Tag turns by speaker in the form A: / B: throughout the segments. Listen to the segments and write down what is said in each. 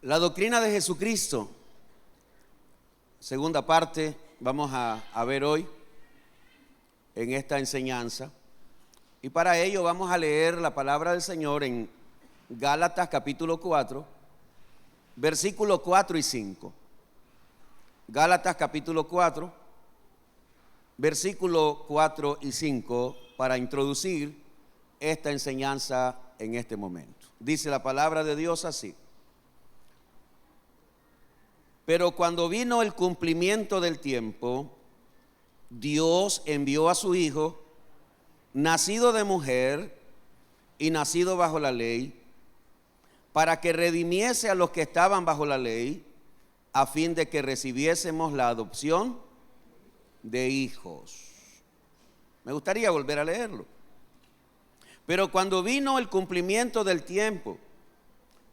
A: La doctrina de Jesucristo, segunda parte, vamos a ver hoy en esta enseñanza. Y para ello vamos a leer la palabra del Señor en Gálatas capítulo 4, versículos 4 y 5. Gálatas capítulo 4, versículos 4 y 5, para introducir esta enseñanza en este momento. Dice la palabra de Dios así: pero cuando vino el cumplimiento del tiempo, Dios envió a su Hijo, nacido de mujer y nacido bajo la ley, para que redimiese a los que estaban bajo la ley, a fin de que recibiésemos la adopción de hijos. Me gustaría volver a leerlo. Pero cuando vino el cumplimiento del tiempo,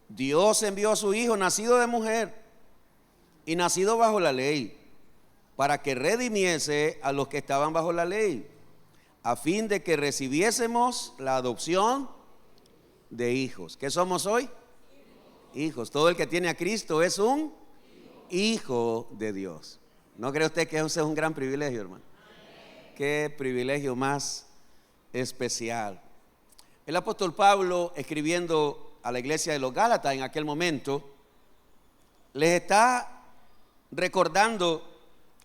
A: Dios envió a su Hijo, nacido de mujer y nacido bajo la ley, para que redimiese a los que estaban bajo la ley, a fin de que recibiésemos la adopción de hijos. ¿Qué somos hoy? Hijos. Todo el que tiene a Cristo es un hijo de Dios. ¿No cree usted que eso es un gran privilegio, hermano? Qué privilegio más especial. El apóstol Pablo, escribiendo a la iglesia de los Gálatas en aquel momento, les está recordando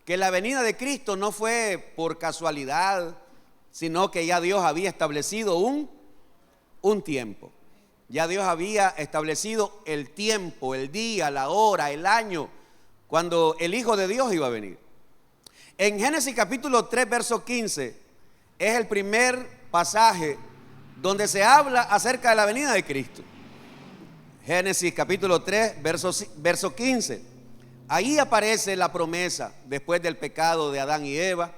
A: que la venida de Cristo no fue por casualidad, sino que ya Dios había establecido un tiempo. Ya Dios había establecido el tiempo, el día, la hora, el año, cuando el Hijo de Dios iba a venir. En Génesis capítulo 3, verso 15, es el primer pasaje donde se habla acerca de la venida de Cristo. Génesis capítulo 3, verso 15. Ahí aparece la promesa después del pecado de Adán y Eva.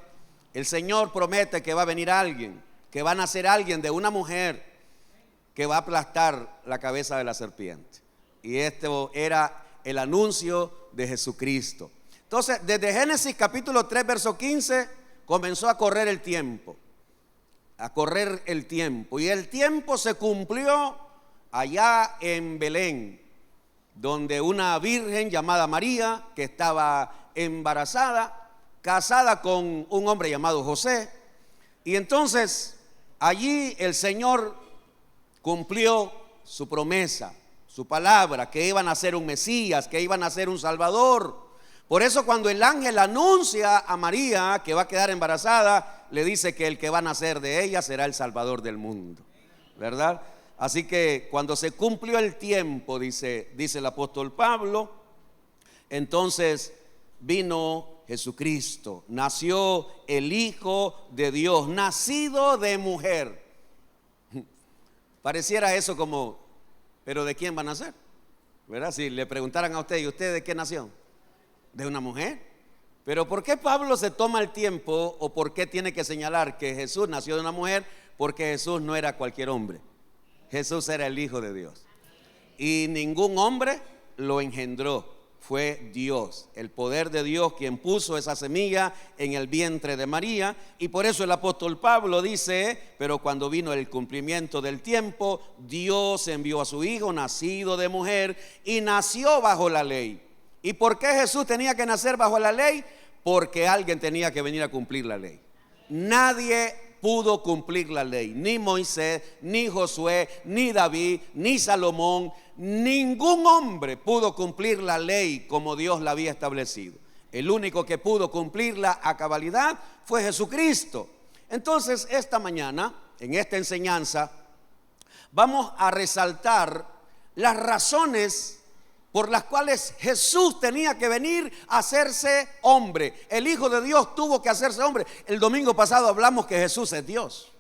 A: El Señor promete que va a venir alguien, que va a nacer alguien de una mujer que va a aplastar la cabeza de la serpiente. Y esto era el anuncio de Jesucristo. Entonces, desde Génesis capítulo 3, verso 15, comenzó a correr el tiempo. Y el tiempo se cumplió allá en Belén, donde una virgen llamada María, que estaba embarazada, casada con un hombre llamado José. Y entonces allí el Señor cumplió su promesa, su palabra, que iban a ser un Mesías, que iban a ser un Salvador. Por eso cuando el ángel anuncia a María que va a quedar embarazada, le dice que el que va a nacer de ella será el Salvador del mundo, ¿verdad? Así que cuando se cumplió el tiempo, dice el apóstol Pablo, entonces vino Jesucristo, nació el Hijo de Dios, nacido de mujer. Pareciera eso como, ¿pero de quién va a nacer? ¿Verdad? Si le preguntaran a usted, ¿y usted de qué nació? De una mujer. Pero ¿por qué Pablo se toma el tiempo o por qué tiene que señalar que Jesús nació de una mujer? Porque Jesús no era cualquier hombre. Jesús era el Hijo de Dios. Y ningún hombre lo engendró. Fue Dios, el poder de Dios, quien puso esa semilla en el vientre de María. Y por eso el apóstol Pablo dice: pero cuando vino el cumplimiento del tiempo, Dios envió a su Hijo, nacido de mujer, y nació bajo la ley. ¿Y por qué Jesús tenía que nacer bajo la ley? Porque alguien tenía que venir a cumplir la ley. Nadie pudo cumplir la ley, ni Moisés, ni Josué, ni David, ni Salomón. Ningún hombre pudo cumplir la ley como Dios la había establecido. El único que pudo cumplirla a cabalidad fue Jesucristo. Entonces, esta mañana, en esta enseñanza, vamos a resaltar las razones por las cuales Jesús tenía que venir a hacerse hombre. El Hijo de Dios tuvo que hacerse hombre. El domingo pasado hablamos que Jesús es Dios.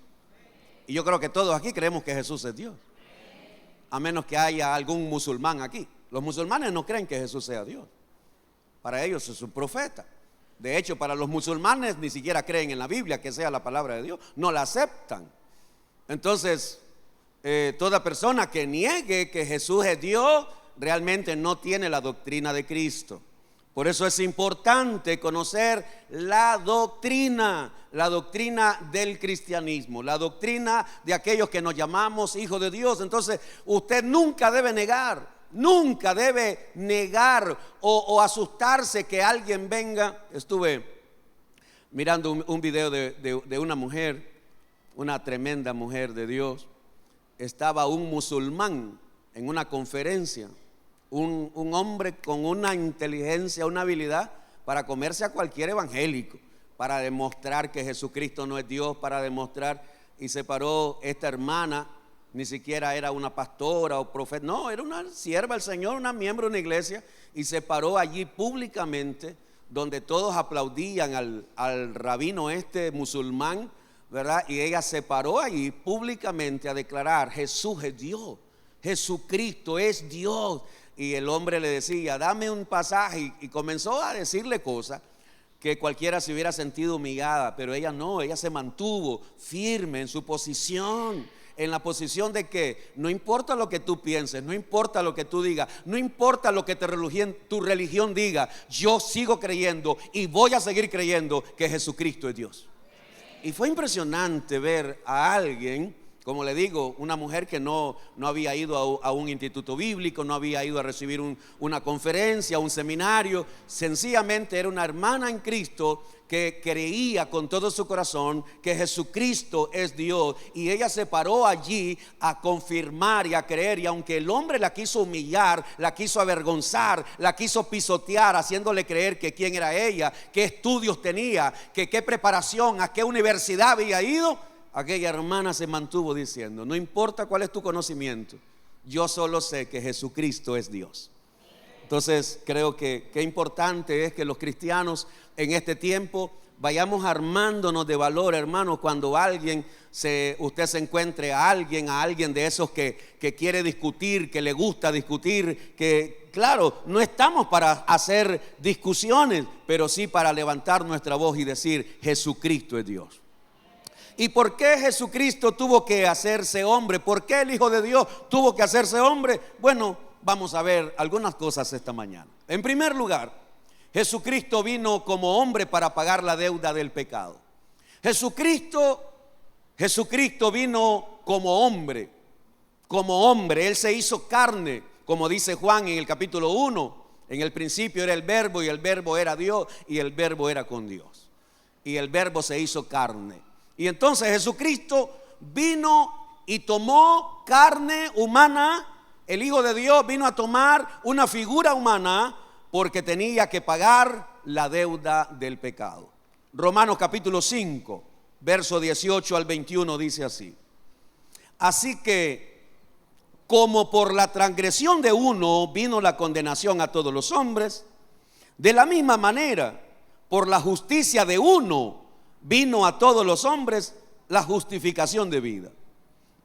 A: Y yo creo que todos aquí creemos que Jesús es Dios. A menos que haya algún musulmán aquí. Los musulmanes no creen que Jesús sea Dios. Para ellos es un profeta. De hecho, para los musulmanes ni siquiera creen en la Biblia que sea la palabra de Dios. No la aceptan. Entonces, toda persona que niegue que Jesús es Dios realmente no tiene la doctrina de Cristo. Por eso es importante conocer la doctrina del cristianismo, la doctrina de aquellos que nos llamamos hijos de Dios. Entonces, usted nunca debe negar nunca debe negar o asustarse que alguien venga. Estuve mirando un video de una mujer, una tremenda mujer de Dios. Estaba un musulmán en una conferencia, un hombre con una inteligencia, una habilidad para comerse a cualquier evangélico, para demostrar que Jesucristo no es Dios, para demostrar. Y se paró esta hermana, ni siquiera era una pastora o profeta, no, era una sierva del Señor, una miembro de una iglesia, y se paró allí públicamente, donde todos aplaudían al rabino musulmán, ¿verdad? Y ella se paró allí públicamente a declarar: Jesús es Dios, Jesucristo es Dios. Y el hombre le decía: dame un pasaje, y comenzó a decirle cosas que cualquiera se hubiera sentido humillada, pero ella no, ella se mantuvo firme en su posición, en la posición de que no importa lo que tú pienses, no importa lo que tú digas, no importa lo que tu religión diga, yo sigo creyendo y voy a seguir creyendo que Jesucristo es Dios. Y fue impresionante ver a alguien, como le digo, una mujer que no había ido a un instituto bíblico, no había ido a recibir una conferencia, un seminario. Sencillamente era una hermana en Cristo que creía con todo su corazón que Jesucristo es Dios, y ella se paró allí a confirmar y a creer. Y aunque el hombre la quiso humillar, la quiso avergonzar, la quiso pisotear, haciéndole creer que quién era ella, qué estudios tenía, que qué preparación, a qué universidad había ido, aquella hermana se mantuvo diciendo: no importa cuál es tu conocimiento, yo solo sé que Jesucristo es Dios. Entonces creo que qué importante es que los cristianos en este tiempo vayamos armándonos de valor, hermanos. Cuando usted se encuentre a alguien de esos que quiere discutir, que le gusta discutir, que claro, no estamos para hacer discusiones, pero sí para levantar nuestra voz y decir: Jesucristo es Dios. ¿Y por qué Jesucristo tuvo que hacerse hombre? ¿Por qué el Hijo de Dios tuvo que hacerse hombre? Bueno, vamos a ver algunas cosas esta mañana. En primer lugar, Jesucristo vino como hombre para pagar la deuda del pecado. Jesucristo vino como hombre. Él se hizo carne, como dice Juan en el capítulo 1. En el principio era el Verbo, y el Verbo era Dios, y el Verbo era con Dios. Y el Verbo se hizo carne. Y entonces Jesucristo vino y tomó carne humana. El Hijo de Dios vino a tomar una figura humana porque tenía que pagar la deuda del pecado. Romanos capítulo 5, verso 18 al 21 dice así: así que como por la transgresión de uno vino la condenación a todos los hombres, de la misma manera por la justicia de uno vino a todos los hombres la justificación de vida.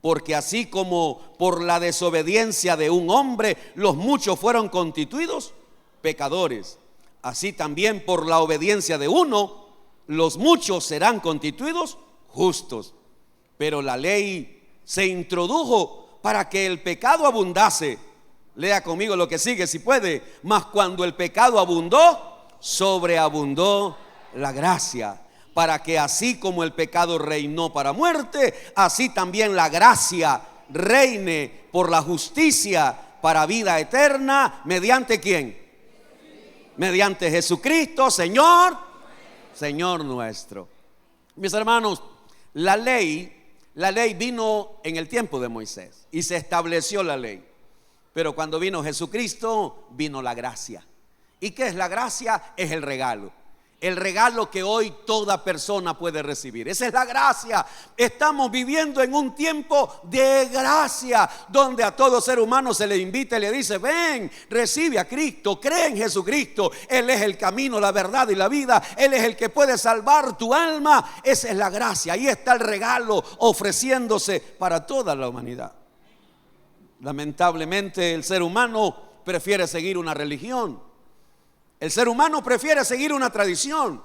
A: Porque así como por la desobediencia de un hombre los muchos fueron constituidos pecadores, así también por la obediencia de uno los muchos serán constituidos justos. Pero la ley se introdujo para que el pecado abundase. Lea conmigo lo que sigue si puede. Mas cuando el pecado abundó, sobreabundó la gracia, para que así como el pecado reinó para muerte, así también la gracia reine por la justicia para vida eterna. ¿Mediante quién? Mediante Jesucristo, Señor nuestro. Mis hermanos, la ley vino en el tiempo de Moisés y se estableció la ley. Pero cuando vino Jesucristo, vino la gracia. ¿Y qué es la gracia? Es el regalo. El regalo que hoy toda persona puede recibir. Esa es la gracia. Estamos viviendo en un tiempo de gracia, donde a todo ser humano se le invita y le dice: ven, recibe a Cristo, cree en Jesucristo. Él es el camino, la verdad y la vida. Él es el que puede salvar tu alma. Esa es la gracia. Ahí está el regalo ofreciéndose para toda la humanidad. Lamentablemente el ser humano prefiere seguir una religión. El ser humano prefiere seguir una tradición.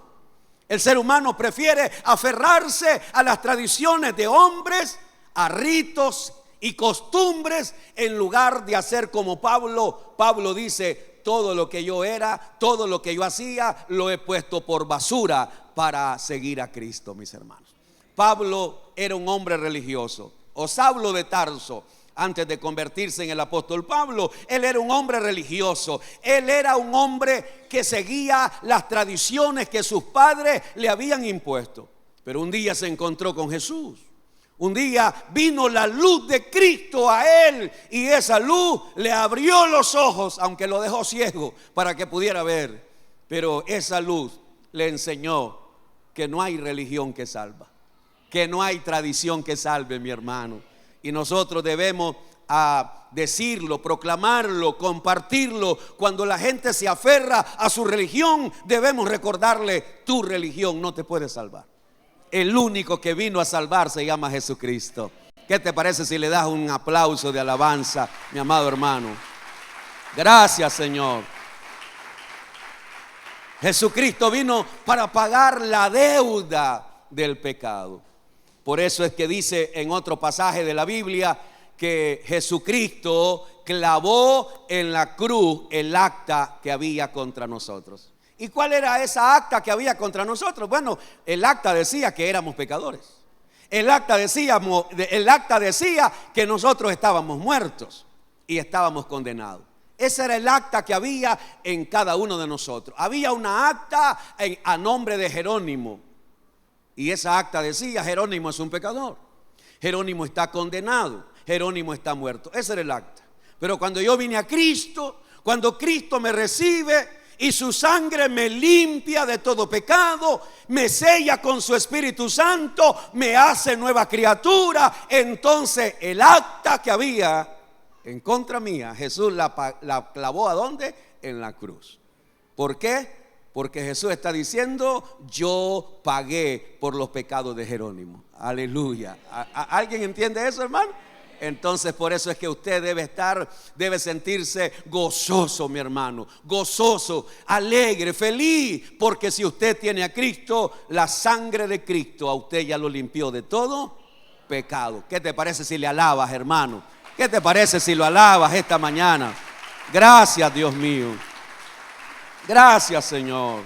A: El ser humano prefiere aferrarse a las tradiciones de hombres, a ritos y costumbres, en lugar de hacer como Pablo. Pablo dice: todo lo que yo era, todo lo que yo hacía, lo he puesto por basura para seguir a Cristo, mis hermanos. Pablo era un hombre religioso. O Saulo de Tarso, Antes de convertirse en el apóstol Pablo, él era un hombre religioso. Él era un hombre que seguía las tradiciones que sus padres le habían impuesto. Pero un día se encontró con Jesús. Un día vino la luz de Cristo a él y esa luz le abrió los ojos, aunque lo dejó ciego para que pudiera ver. Pero esa luz le enseñó que no hay religión que salva, que no hay tradición que salve, mi hermano. Y nosotros debemos decirlo, proclamarlo, compartirlo. Cuando la gente se aferra a su religión, debemos recordarle: tu religión no te puede salvar. El único que vino a salvar se llama Jesucristo. ¿Qué te parece si le das un aplauso de alabanza, mi amado hermano? Gracias, Señor. Jesucristo vino para pagar la deuda del pecado. Por eso es que dice en otro pasaje de la Biblia que Jesucristo clavó en la cruz el acta que había contra nosotros. ¿Y cuál era esa acta que había contra nosotros? Bueno, el acta decía que éramos pecadores. El acta decía que nosotros estábamos muertos y estábamos condenados. Ese era el acta que había en cada uno de nosotros. Había una acta a nombre de Jerónimo. Y esa acta decía: Jerónimo es un pecador, Jerónimo está condenado, Jerónimo está muerto. Ese era el acta. Pero cuando yo vine a Cristo, cuando Cristo me recibe y su sangre me limpia de todo pecado, me sella con su Espíritu Santo, me hace nueva criatura, entonces el acta que había en contra mía, Jesús la clavó ¿a dónde? En la cruz. ¿Por qué? Porque Jesús está diciendo: yo pagué por los pecados de Jerónimo. Aleluya. ¿Alguien entiende eso, hermano? Entonces por eso es que usted debe sentirse gozoso, mi hermano. Gozoso, alegre, feliz. Porque si usted tiene a Cristo, la sangre de Cristo a usted ya lo limpió de todo pecado. ¿Qué te parece si le alabas, hermano? ¿Qué te parece si lo alabas esta mañana? Gracias, Dios mío. Gracias, Señor.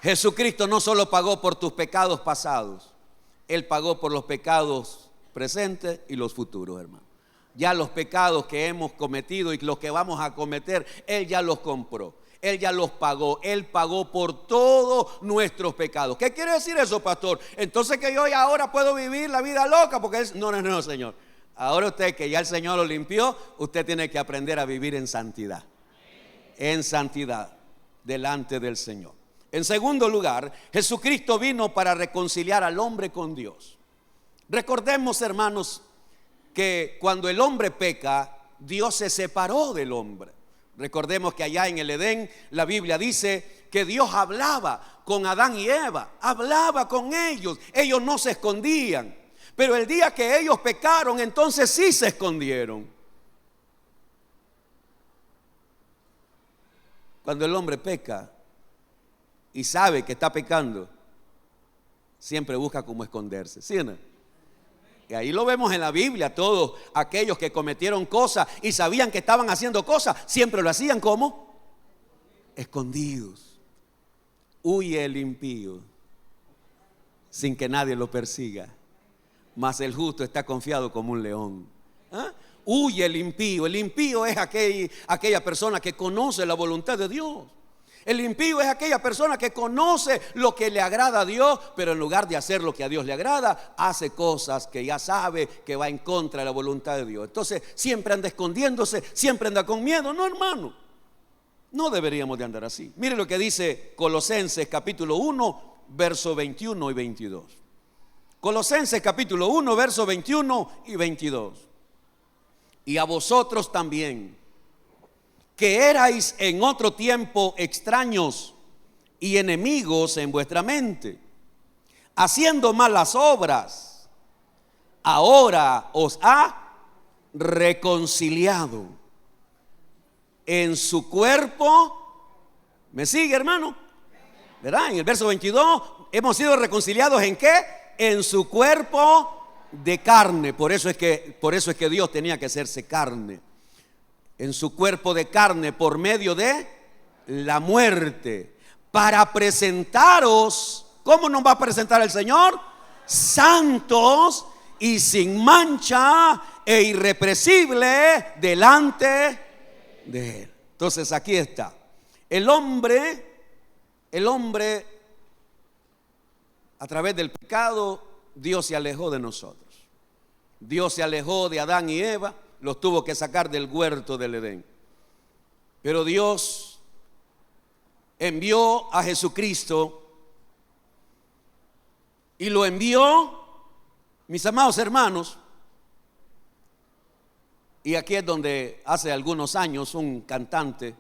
A: Jesucristo no solo pagó por tus pecados pasados, Él pagó por los pecados presentes y los futuros, hermano. Ya los pecados que hemos cometido y los que vamos a cometer, Él ya los compró, Él ya los pagó. Él pagó por todos nuestros pecados. ¿Qué quiere decir eso, pastor? Entonces que yo ya ahora puedo vivir la vida loca, porque no, Señor. Ahora usted, que ya el Señor lo limpió, usted tiene que aprender a vivir en santidad. En santidad delante del Señor. En segundo lugar, Jesucristo vino para reconciliar al hombre con Dios. Recordemos, hermanos, que cuando el hombre peca, Dios se separó del hombre. Recordemos que allá en el Edén, la Biblia dice que Dios hablaba con Adán y Eva, hablaba con ellos, ellos no se escondían. Pero el día que ellos pecaron, entonces sí se escondieron. Cuando el hombre peca y sabe que está pecando, siempre busca cómo esconderse, ¿sí o no? Y ahí lo vemos en la Biblia. Todos aquellos que cometieron cosas y sabían que estaban haciendo cosas, siempre lo hacían ¿cómo? Escondidos. Huye el impío sin que nadie lo persiga, mas el justo está confiado como un león. ¿Ah? Huye el impío. El impío es aquella persona que conoce la voluntad de Dios. El impío es aquella persona que conoce lo que le agrada a Dios, pero en lugar de hacer lo que a Dios le agrada, hace cosas que ya sabe que va en contra de la voluntad de Dios. Entonces siempre anda escondiéndose, siempre anda con miedo. No, hermano, no deberíamos de andar así. Mire lo que dice Colosenses capítulo 1, versos 21 y 22. Colosenses capítulo 1, versos 21 y 22. Y a vosotros también, que erais en otro tiempo extraños y enemigos en vuestra mente, haciendo malas obras, ahora os ha reconciliado en su cuerpo. ¿Me sigue, hermano? ¿Verdad? En el verso 22 hemos sido reconciliados ¿en qué? En su cuerpo de carne. Por eso es que Dios tenía que hacerse carne. En su cuerpo de carne por medio de la muerte, para presentaros. ¿Cómo nos va a presentar el Señor? Santos y sin mancha e irrepresible delante de Él. Entonces aquí está. El hombre, a través del pecado, Dios se alejó de nosotros. Dios se alejó de Adán y Eva, los tuvo que sacar del huerto del Edén. Pero Dios envió a Jesucristo y lo envió, mis amados hermanos. Y aquí es donde hace algunos años un cantante,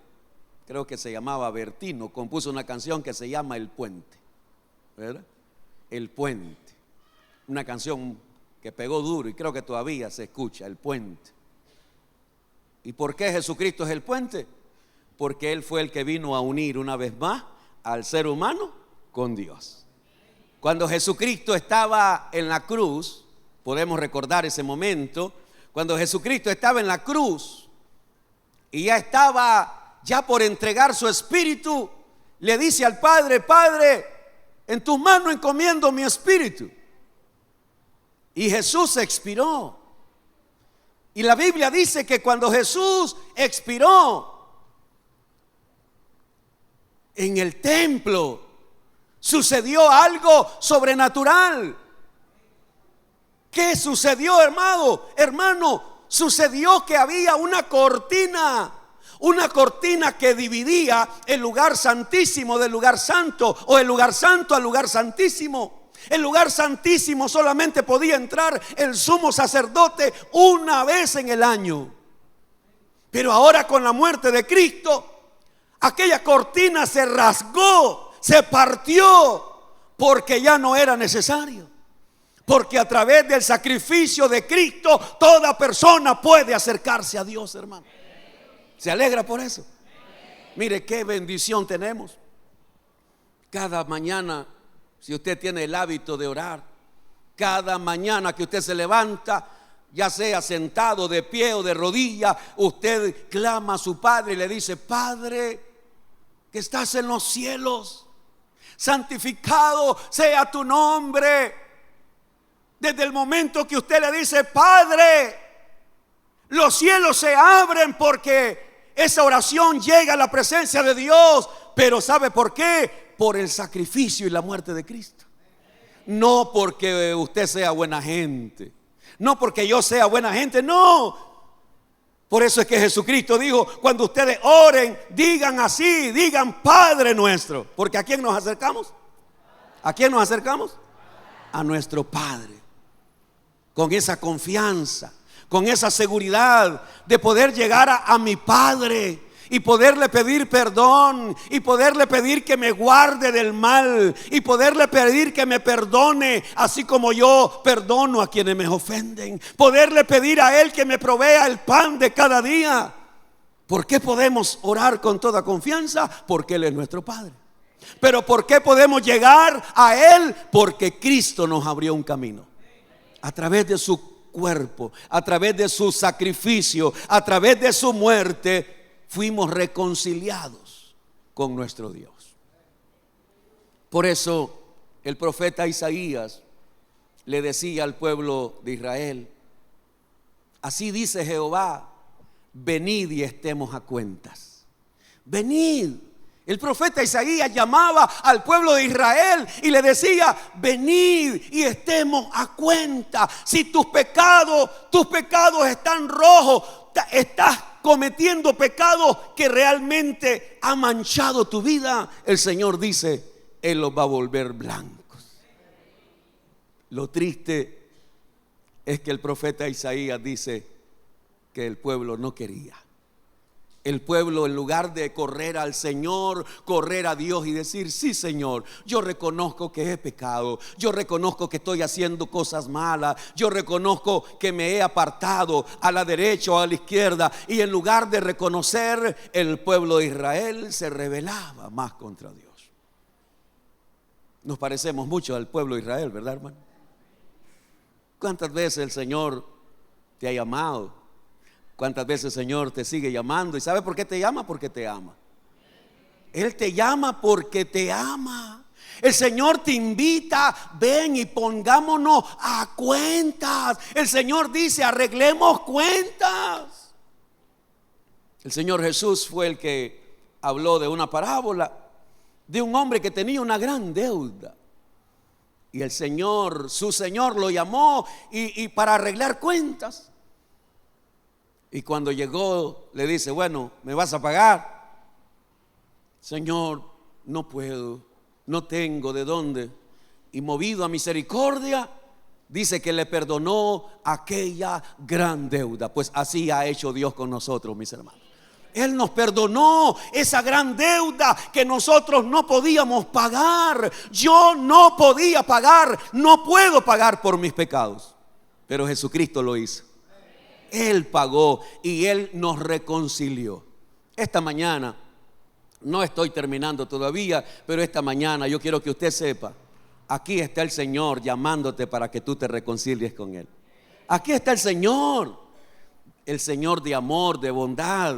A: creo que se llamaba Bertino, compuso una canción que se llama El Puente, ¿verdad? El Puente, una canción que pegó duro y creo que todavía se escucha, El Puente. ¿Y por qué Jesucristo es el puente? Porque Él fue el que vino a unir una vez más al ser humano con Dios. Cuando Jesucristo estaba en la cruz, podemos recordar ese momento, cuando Jesucristo estaba en la cruz y ya estaba por entregar su espíritu, le dice al Padre: Padre, en tus manos encomiendo mi espíritu. Y Jesús expiró. Y la Biblia dice que cuando Jesús expiró en el templo, sucedió algo sobrenatural. ¿Qué sucedió, hermano? Sucedió que había una cortina que dividía el lugar santísimo del lugar santo, o el lugar santo al lugar santísimo. El lugar santísimo solamente podía entrar el sumo sacerdote una vez en el año. Pero ahora, con la muerte de Cristo, aquella cortina se rasgó, se partió, porque ya no era necesario. Porque a través del sacrificio de Cristo, toda persona puede acercarse a Dios, hermano. ¿Se alegra por eso? Mire qué bendición tenemos. Cada mañana, si usted tiene el hábito de orar, cada mañana que usted se levanta, ya sea sentado, de pie o de rodilla, usted clama a su Padre y le dice: Padre, que estás en los cielos, santificado sea tu nombre. Desde el momento que usted le dice: Padre, los cielos se abren, porque esa oración llega a la presencia de Dios. Pero ¿sabe por qué? Por el sacrificio y la muerte de Cristo. No porque usted sea buena gente, no porque yo sea buena gente, no. Por eso es que Jesucristo dijo: cuando ustedes oren, digan así, digan Padre nuestro. Porque ¿a quién nos acercamos? ¿A quién nos acercamos? A nuestro Padre. Con esa confianza, con esa seguridad de poder llegar a mi Padre y poderle pedir perdón, y poderle pedir que me guarde del mal, y poderle pedir que me perdone, así como yo perdono a quienes me ofenden. Poderle pedir a Él que me provea el pan de cada día. ¿Por qué podemos orar con toda confianza? Porque Él es nuestro Padre. Pero ¿por qué podemos llegar a Él? Porque Cristo nos abrió un camino. A través de su cuerpo, a través de su sacrificio, a través de su muerte, fuimos reconciliados con nuestro Dios. Por eso el profeta Isaías le decía al pueblo de Israel: así dice Jehová, venid y estemos a cuentas. Venid. El profeta Isaías llamaba al pueblo de Israel y le decía: venid y estemos a cuenta. Si tus pecados están rojos, estás cometiendo pecados que realmente ha manchado tu vida, el Señor dice: Él los va a volver blancos. Lo triste es que el profeta Isaías dice que el pueblo no quería. El pueblo, en lugar de correr al Señor, correr a Dios y decir: sí, Señor, yo reconozco que he pecado, yo reconozco que estoy haciendo cosas malas, yo reconozco que me he apartado a la derecha o a la izquierda. Y en lugar de reconocer, el pueblo de Israel se rebelaba más contra Dios. Nos parecemos mucho al pueblo de Israel, ¿verdad, hermano? ¿Cuántas veces el Señor te ha llamado? ¿Cuántas veces el Señor te sigue llamando? ¿Y sabe por qué te llama? Porque te ama. Él te llama porque te ama. El Señor te invita, ven y pongámonos a cuentas. El Señor dice, arreglemos cuentas. El Señor Jesús fue el que habló de una parábola de un hombre que tenía una gran deuda. Y el Señor, su Señor lo llamó y para arreglar cuentas. Y cuando llegó le dice, bueno, ¿me vas a pagar? Señor, no puedo, no tengo de dónde. Y movido a misericordia, dice que le perdonó aquella gran deuda. Pues así ha hecho Dios con nosotros, mis hermanos. Él nos perdonó esa gran deuda que nosotros no podíamos pagar. Yo no podía pagar, no puedo pagar por mis pecados. Pero Jesucristo lo hizo. Él pagó y Él nos reconcilió. Esta mañana, no estoy terminando todavía, pero esta mañana yo quiero que usted sepa, aquí está el Señor llamándote para que tú te reconcilies con Él. Aquí está el Señor de amor, de bondad,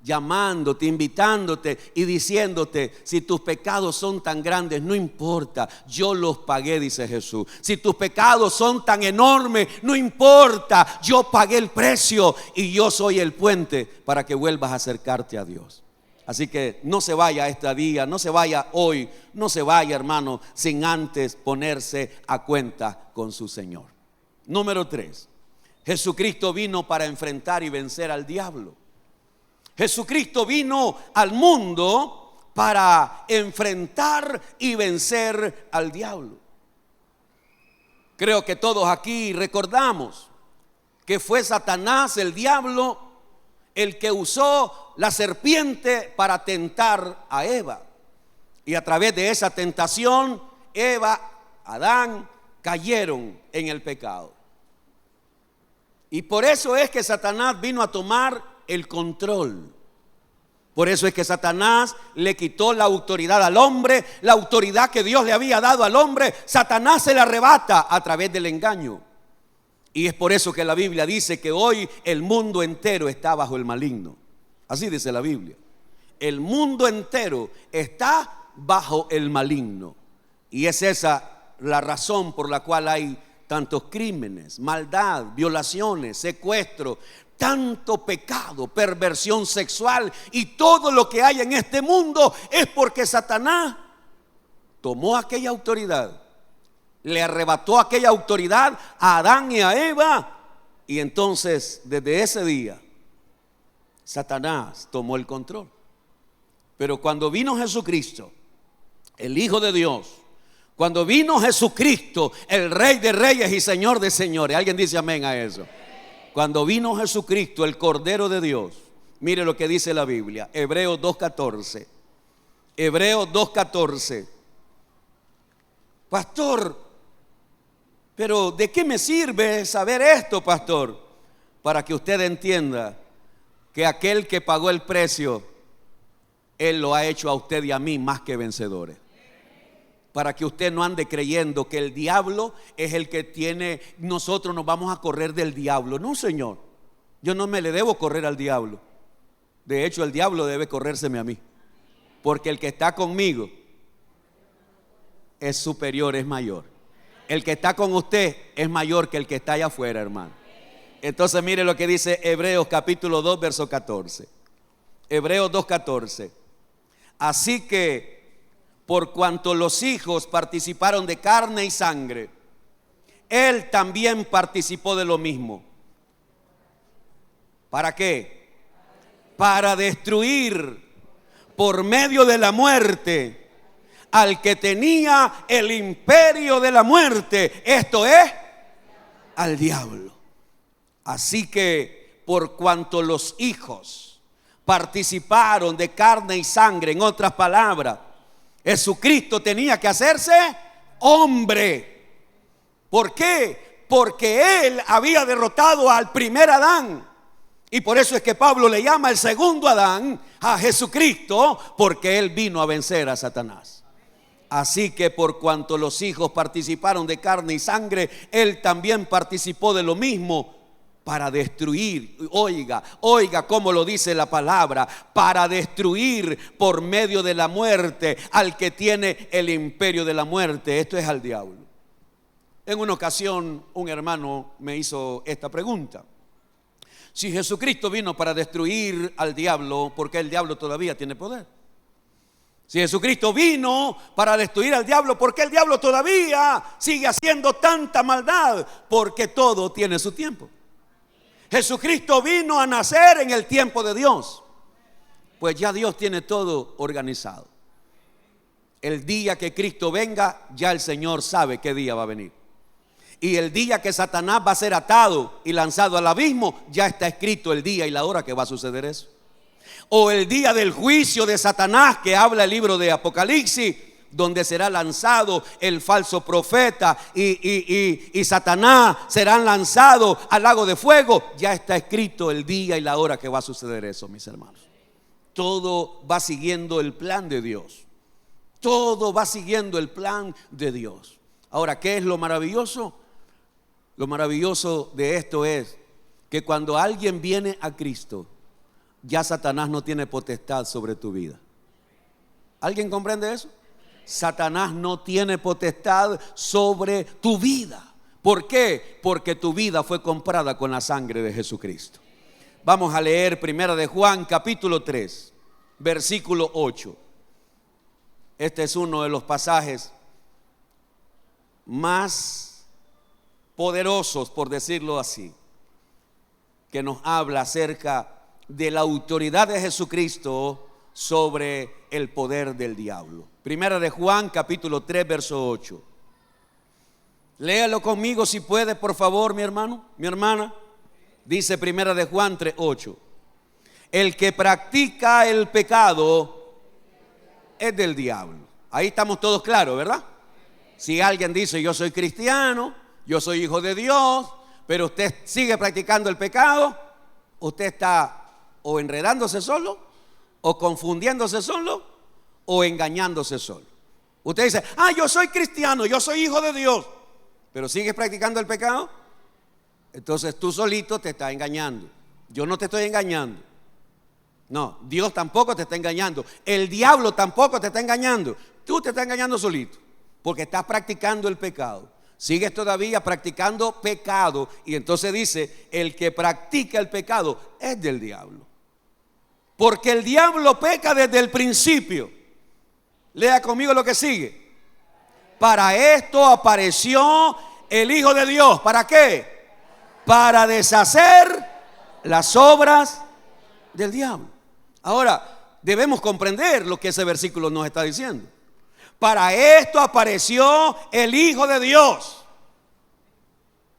A: llamándote, invitándote y diciéndote, si tus pecados son tan grandes, no importa, yo los pagué, dice Jesús. Si tus pecados son tan enormes, no importa, yo pagué el precio y yo soy el puente para que vuelvas a acercarte a Dios. Así que no se vaya este día, no se vaya hoy, no se vaya, hermano, sin antes ponerse a cuenta con su Señor. Número 3, Jesucristo vino para enfrentar y vencer al diablo. Jesucristo vino al mundo para enfrentar y vencer al diablo. Creo que todos aquí recordamos que fue Satanás, el diablo, el que usó la serpiente para tentar a Eva. Y a través de esa tentación, Eva, Adán, cayeron en el pecado. Y por eso es que Satanás vino a tomar el control. Por eso es que Satanás le quitó la autoridad al hombre, la autoridad que Dios le había dado al hombre. Satanás se la arrebata a través del engaño. Y es por eso que la Biblia dice que hoy el mundo entero está bajo el maligno. Así dice la Biblia. El mundo entero está bajo el maligno. Y es esa la razón por la cual hay tantos crímenes, maldad, violaciones, secuestros, tanto pecado, perversión sexual y todo lo que hay en este mundo. Es porque Satanás tomó aquella autoridad, le arrebató aquella autoridad a Adán y a Eva. Y entonces desde ese día Satanás tomó el control. Pero cuando vino Jesucristo, el Hijo de Dios, cuando vino Jesucristo, el Rey de Reyes y Señor de Señores, ¿alguien dice amén a eso? Cuando vino Jesucristo, el Cordero de Dios, mire lo que dice la Biblia, Hebreos 2:14. Hebreos 2:14. Pastor, pero ¿de qué me sirve saber esto, pastor? Para que usted entienda que aquel que pagó el precio, Él lo ha hecho a usted y a mí más que vencedores. Para que usted no ande creyendo que el diablo es el que tiene, nosotros nos vamos a correr del diablo. No, Señor, yo no me le debo correr al diablo. De hecho, el diablo debe corrérseme a mí. Porque el que está conmigo es superior, es mayor. El que está con usted es mayor que el que está allá afuera, hermano. Entonces mire lo que dice Hebreos capítulo 2, verso 14. Hebreos 2:14. Así que por cuanto los hijos participaron de carne y sangre, Él también participó de lo mismo. ¿Para qué? Para destruir por medio de la muerte al que tenía el imperio de la muerte, esto es, al diablo. Así que por cuanto los hijos participaron de carne y sangre, en otras palabras, Jesucristo tenía que hacerse hombre. ¿Por qué? Porque Él había derrotado al primer Adán. Y por eso es que Pablo le llama el segundo Adán a Jesucristo, porque Él vino a vencer a Satanás. Así que por cuanto los hijos participaron de carne y sangre, Él también participó de lo mismo, para destruir. Oiga cómo lo dice la palabra: para destruir por medio de la muerte al que tiene el imperio de la muerte. Esto es al diablo. En una ocasión un hermano me hizo esta pregunta: si Jesucristo vino para destruir al diablo, ¿por qué el diablo todavía tiene poder? Si Jesucristo vino para destruir al diablo, ¿por qué el diablo todavía sigue haciendo tanta maldad? Porque todo tiene su tiempo. Jesucristo vino a nacer en el tiempo de Dios. Pues ya Dios tiene todo organizado. El día que Cristo venga, ya el Señor sabe qué día va a venir. Y el día que Satanás va a ser atado y lanzado al abismo, ya está escrito el día y la hora que va a suceder eso. O el día del juicio de Satanás, que habla el libro de Apocalipsis, donde será lanzado el falso profeta y Satanás serán lanzados al lago de fuego. Ya está escrito el día y la hora que va a suceder eso, mis hermanos. Todo va siguiendo el plan de Dios. Todo va siguiendo el plan de Dios. Ahora, ¿qué es lo maravilloso? Lo maravilloso de esto es que cuando alguien viene a Cristo, ya Satanás no tiene potestad sobre tu vida. ¿Alguien comprende eso? Satanás no tiene potestad sobre tu vida. ¿Por qué? Porque tu vida fue comprada con la sangre de Jesucristo. Vamos a leer 1 de Juan capítulo 3, versículo 8. Este es uno de los pasajes más poderosos, por decirlo así, que nos habla acerca de la autoridad de Jesucristo sobre el poder del diablo. 1 de Juan capítulo 3, verso 8. Léalo conmigo si puede, por favor, mi hermano, mi hermana. Dice 1 de Juan 3, 8. El que practica el pecado es del diablo. Ahí estamos todos claros, ¿verdad? Si alguien dice: yo soy cristiano, yo soy hijo de Dios, pero usted sigue practicando el pecado, usted está o enredándose solo, o confundiéndose solo, o engañándose solo. Usted dice: yo soy cristiano, yo soy hijo de Dios, pero sigues practicando el pecado. Entonces tú solito te estás engañando. Yo no te estoy engañando. No, Dios tampoco te está engañando. El diablo tampoco te está engañando. Tú te estás engañando solito, porque estás practicando el pecado. Sigues todavía practicando pecado. Y entonces dice: el que practica el pecado es del diablo. Porque el diablo peca desde el principio. Lea conmigo lo que sigue. Para esto apareció el Hijo de Dios. ¿Para qué? Para deshacer las obras del diablo. Ahora, debemos comprender lo que ese versículo nos está diciendo. Para esto apareció el Hijo de Dios.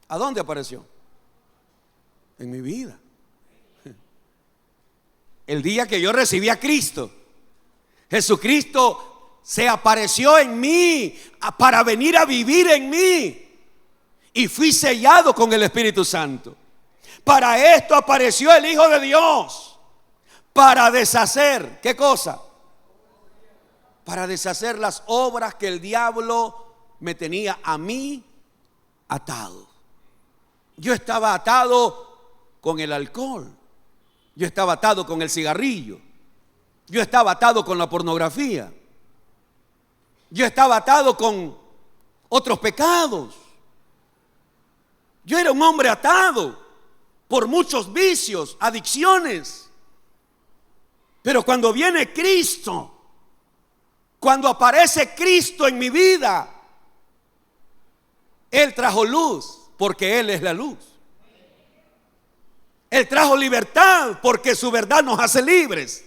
A: ¿A dónde apareció? En mi vida. El día que yo recibí a Cristo, Jesucristo se apareció en mí para venir a vivir en mí. Y fui sellado con el Espíritu Santo. Para esto apareció el Hijo de Dios. Para deshacer, ¿qué cosa? Para deshacer las obras que el diablo me tenía a mí atado. Yo estaba atado con el alcohol. Yo estaba atado con el cigarrillo. Yo estaba atado con la pornografía. Yo estaba atado con otros pecados. Yo era un hombre atado por muchos vicios, adicciones. Pero cuando viene Cristo, cuando aparece Cristo en mi vida, Él trajo luz, porque Él es la luz. Él trajo libertad, porque su verdad nos hace libres.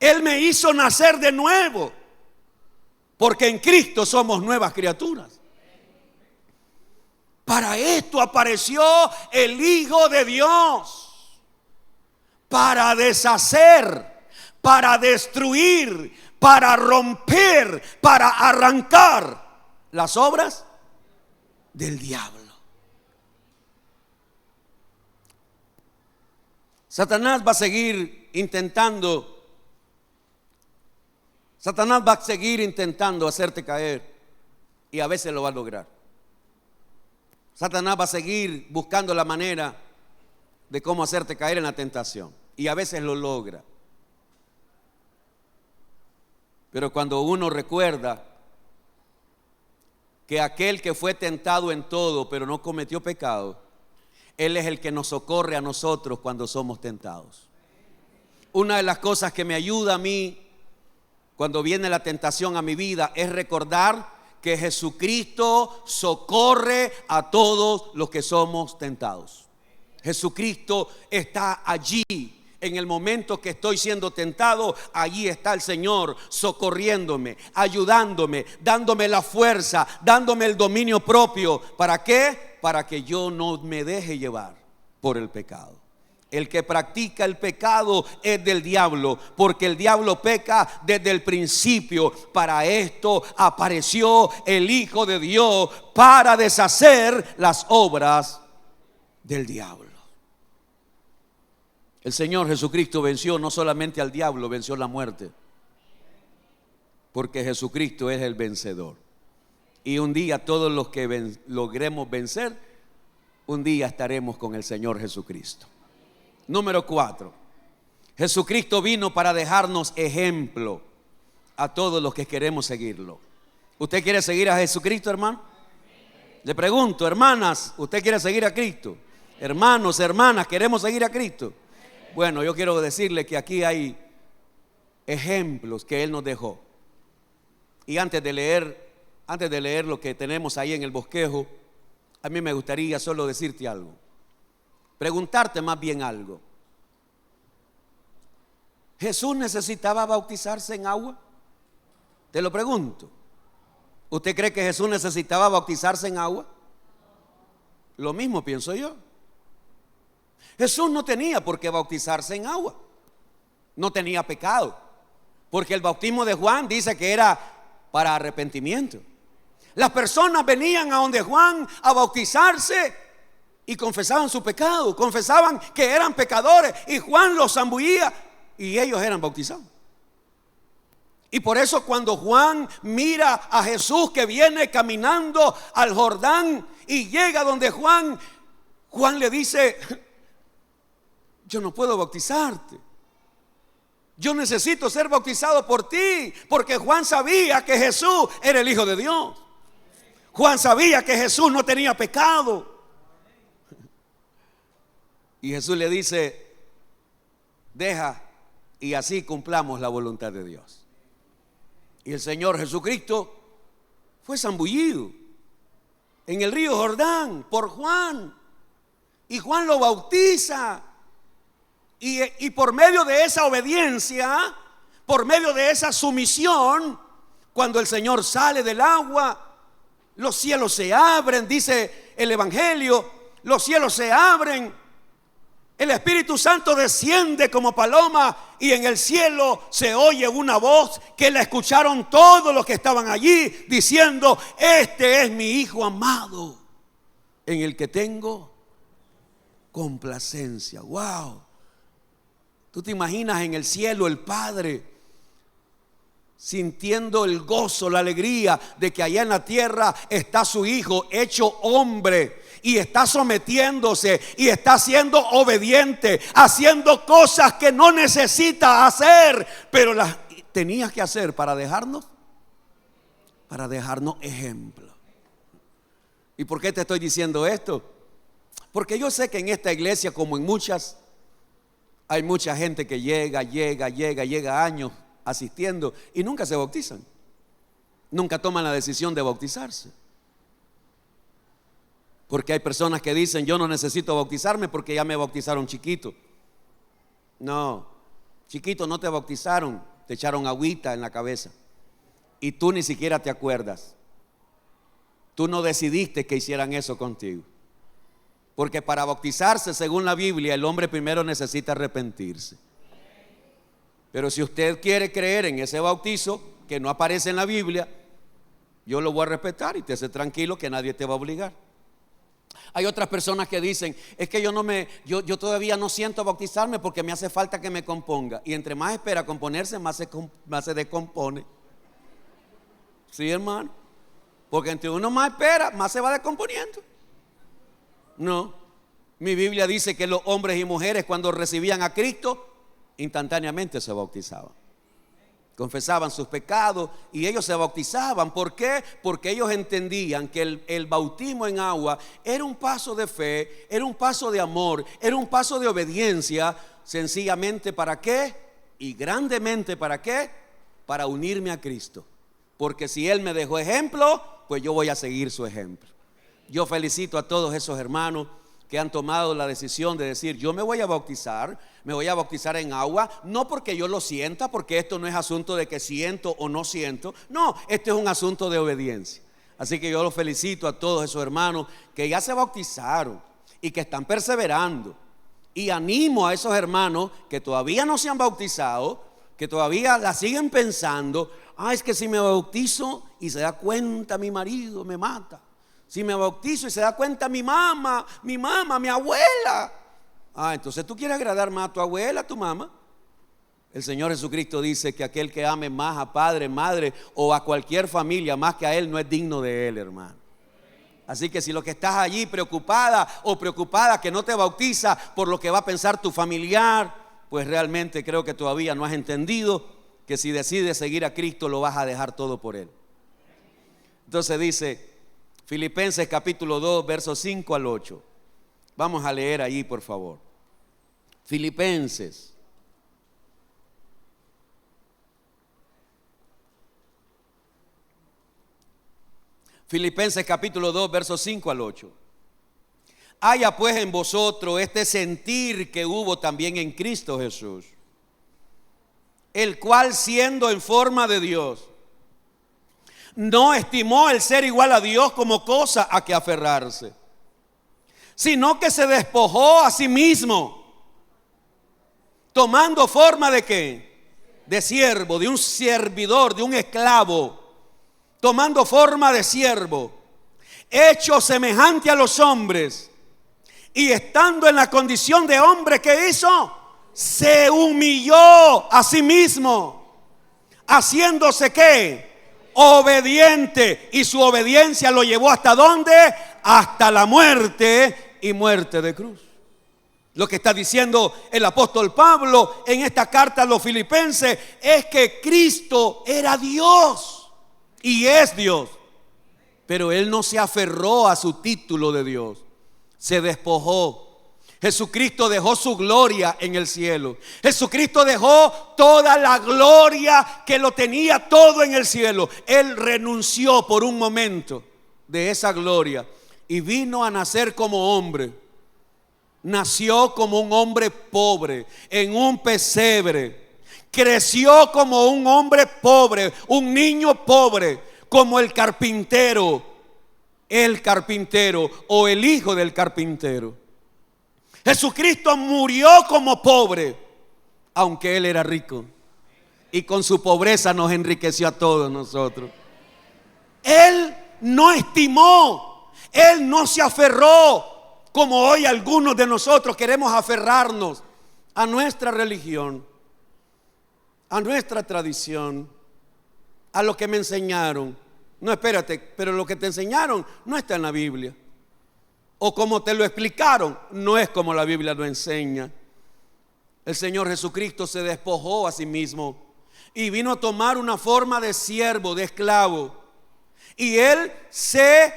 A: Él me hizo nacer de nuevo, porque en Cristo somos nuevas criaturas. Para esto apareció el Hijo de Dios, para deshacer, para destruir, para romper, para arrancar las obras del diablo. Satanás va a seguir intentando hacerte caer, y a veces lo va a lograr. Satanás va a seguir buscando la manera de cómo hacerte caer en la tentación. Y a veces lo logra. Pero cuando uno recuerda que aquel que fue tentado en todo, pero no cometió pecado, Él es el que nos socorre a nosotros cuando somos tentados. Una de las cosas que me ayuda a mí cuando viene la tentación a mi vida es recordar que Jesucristo socorre a todos los que somos tentados. Jesucristo está allí. En el momento que estoy siendo tentado, allí está el Señor socorriéndome, ayudándome, dándome la fuerza, dándome el dominio propio. ¿Para qué? Para que yo no me deje llevar por el pecado. El que practica el pecado es del diablo, porque el diablo peca desde el principio. Para esto apareció el Hijo de Dios, para deshacer las obras del diablo. El Señor Jesucristo venció no solamente al diablo, venció la muerte. Porque Jesucristo es el vencedor. Y un día todos los que logremos vencer, un día estaremos con el Señor Jesucristo. Número 4. Jesucristo vino para dejarnos ejemplo a todos los que queremos seguirlo. ¿Usted quiere seguir a Jesucristo, hermano? Le pregunto, hermanas, ¿usted quiere seguir a Cristo? Hermanos, hermanas, ¿queremos seguir a Cristo? Bueno, yo quiero decirle que aquí hay ejemplos que Él nos dejó. Y antes de leer lo que tenemos ahí en el bosquejo, a mí me gustaría solo decirte algo. Preguntarte más bien algo. ¿Jesús necesitaba bautizarse en agua? Te lo pregunto. ¿Usted cree que Jesús necesitaba bautizarse en agua? Lo mismo pienso yo. Jesús no tenía por qué bautizarse en agua. No tenía pecado. Porque el bautismo de Juan dice que era para arrepentimiento. Las personas venían a donde Juan a bautizarse y confesaban su pecado. Confesaban que eran pecadores y Juan los zambullía y ellos eran bautizados. Y por eso cuando Juan mira a Jesús que viene caminando al Jordán y llega donde Juan le dice: yo no puedo bautizarte. Yo necesito ser bautizado por ti. Porque Juan sabía que Jesús era el Hijo de Dios. Juan sabía que Jesús no tenía pecado. Y Jesús le dice: deja y así cumplamos la voluntad de Dios. Y el Señor Jesucristo fue zambullido en el río Jordán por Juan. Y Juan lo bautiza. Y por medio de esa obediencia, por medio de esa sumisión, cuando el Señor sale del agua, los cielos se abren, dice el Evangelio, los cielos se abren, el Espíritu Santo desciende como paloma y en el cielo se oye una voz que la escucharon todos los que estaban allí diciendo: este es mi Hijo amado, en el que tengo complacencia. Wow. ¿Tú te imaginas en el cielo el Padre sintiendo el gozo, la alegría de que allá en la tierra está su Hijo hecho hombre y está sometiéndose y está siendo obediente, haciendo cosas que no necesita hacer, pero las tenía que hacer para dejarnos ejemplo? ¿Y por qué te estoy diciendo esto? Porque yo sé que en esta iglesia, como en muchas, hay mucha gente que llega años asistiendo y nunca se bautizan. Nunca toman la decisión de bautizarse. Porque hay personas que dicen: yo no necesito bautizarme porque ya me bautizaron chiquito. No, chiquito no te bautizaron, te echaron agüita en la cabeza y tú ni siquiera te acuerdas. Tú no decidiste que hicieran eso contigo. Porque para bautizarse, según la Biblia, el hombre primero necesita arrepentirse. Pero si usted quiere creer en ese bautizo que no aparece en la Biblia, yo lo voy a respetar y te hace tranquilo que nadie te va a obligar. Hay otras personas que dicen: es que yo todavía no siento bautizarme porque me hace falta que me componga. Y entre más espera componerse, más se descompone. Sí, hermano. Porque entre uno más espera, más se va descomponiendo. No, mi Biblia dice que los hombres y mujeres cuando recibían a Cristo, instantáneamente se bautizaban. Confesaban sus pecados y ellos se bautizaban. ¿Por qué? Porque ellos entendían que el bautismo en agua era un paso de fe, era un paso de amor, era un paso de obediencia. Sencillamente, ¿para qué? Y grandemente, ¿para qué? Para unirme a Cristo. Porque si Él me dejó ejemplo, pues yo voy a seguir su ejemplo. Yo felicito a todos esos hermanos que han tomado la decisión de decir: yo me voy a bautizar en agua, no porque yo lo sienta, porque esto no es asunto de que siento o no siento, no, este es un asunto de obediencia. Así que yo los felicito a todos esos hermanos que ya se bautizaron y que están perseverando, y animo a esos hermanos que todavía no se han bautizado, que todavía la siguen pensando: es que si me bautizo y se da cuenta mi marido me mata. Si me bautizo y se da cuenta mi mamá, mi abuela. Entonces tú quieres agradar más a tu abuela, a tu mamá. El Señor Jesucristo dice que aquel que ame más a padre, madre o a cualquier familia más que a Él no es digno de Él, hermano. Así que si lo que estás allí preocupada o preocupada que no te bautiza por lo que va a pensar tu familiar, pues realmente creo que todavía no has entendido que si decides seguir a Cristo lo vas a dejar todo por Él. Entonces dice Filipenses capítulo 2, versos 5 al 8. Vamos a leer ahí, por favor. Filipenses. Filipenses capítulo 2, versos 5 al 8. Haya pues en vosotros este sentir que hubo también en Cristo Jesús, el cual, siendo en forma de Dios, no estimó el ser igual a Dios como cosa a que aferrarse, sino que se despojó a sí mismo, tomando forma de ¿qué? De siervo, de un servidor, de un esclavo, tomando forma de siervo, hecho semejante a los hombres, y estando en la condición de hombre, ¿qué hizo? Se humilló a sí mismo, haciéndose ¿qué? Obediente, y su obediencia lo llevó ¿hasta dónde? Hasta la muerte, y muerte de cruz. Lo que está diciendo el apóstol Pablo en esta carta a los filipenses es que Cristo era Dios y es Dios, pero Él no se aferró a su título de Dios, se despojó. Jesucristo dejó su gloria en el cielo. Jesucristo dejó toda la gloria que lo tenía todo en el cielo. Él renunció por un momento de esa gloria y vino a nacer como hombre. Nació como un hombre pobre en un pesebre. Creció como un hombre pobre, un niño pobre, como el carpintero o el hijo del carpintero. Jesucristo murió como pobre, aunque Él era rico, y con su pobreza nos enriqueció a todos nosotros. Él no estimó, Él no se aferró, como hoy algunos de nosotros queremos aferrarnos a nuestra religión, a nuestra tradición, a lo que me enseñaron. No, espérate, pero lo que te enseñaron no está en la Biblia. O como te lo explicaron, no es como la Biblia lo enseña. El Señor Jesucristo se despojó a sí mismo y vino a tomar una forma de siervo, de esclavo. Y Él se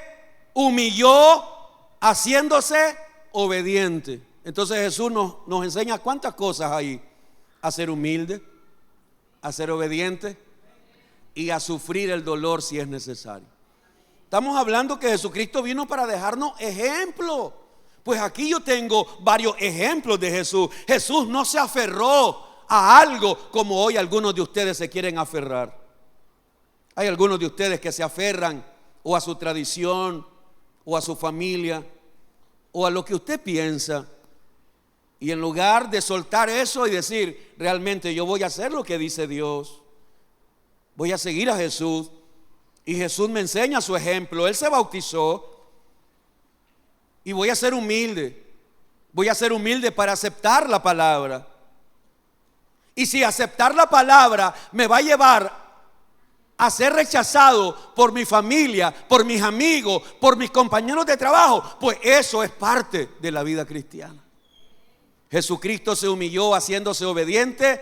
A: humilló haciéndose obediente. Entonces Jesús nos enseña cuántas cosas hay: a ser humilde, a ser obediente y a sufrir el dolor si es necesario. Estamos hablando que Jesucristo vino para dejarnos ejemplo. Pues aquí yo tengo varios ejemplos de Jesús. Jesús no se aferró a algo como hoy algunos de ustedes se quieren aferrar. Hay algunos de ustedes que se aferran o a su tradición o a su familia o a lo que usted piensa, y en lugar de soltar eso y decir: realmente yo voy a hacer lo que dice Dios, voy a seguir a Jesús. Y Jesús me enseña su ejemplo. Él se bautizó y voy a ser humilde. Voy a ser humilde para aceptar la palabra. Y si aceptar la palabra me va a llevar a ser rechazado por mi familia, por mis amigos, por mis compañeros de trabajo, pues eso es parte de la vida cristiana. Jesucristo se humilló haciéndose obediente,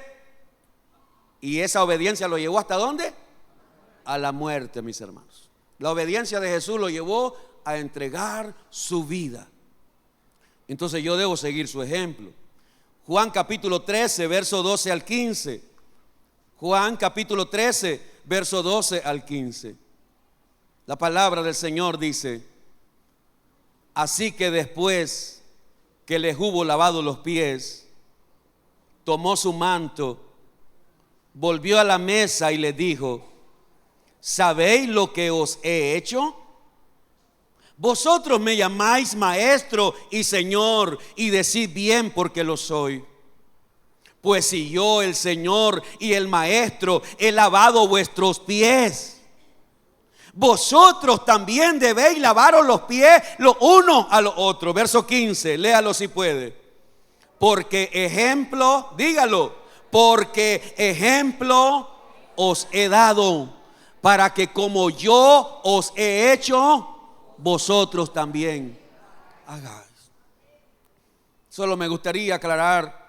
A: y esa obediencia lo llevó ¿hasta dónde? A la muerte, mis hermanos. La obediencia de Jesús lo llevó a entregar su vida. Entonces yo debo seguir su ejemplo. Juan capítulo 13, verso 12 al 15. Juan capítulo 13, verso 12 al 15. La palabra del Señor dice: así que después que les hubo lavado los pies, tomó su manto, volvió a la mesa y les dijo: ¿sabéis lo que os he hecho? Vosotros me llamáis maestro y señor, y decid bien, porque lo soy. Pues si yo, el Señor y el Maestro, he lavado vuestros pies, vosotros también debéis lavaros los pies los unos a los otros. Verso 15, léalo si puede. Porque ejemplo, dígalo, porque ejemplo os he dado, para que como yo os he hecho, vosotros también hagáis. Solo me gustaría aclarar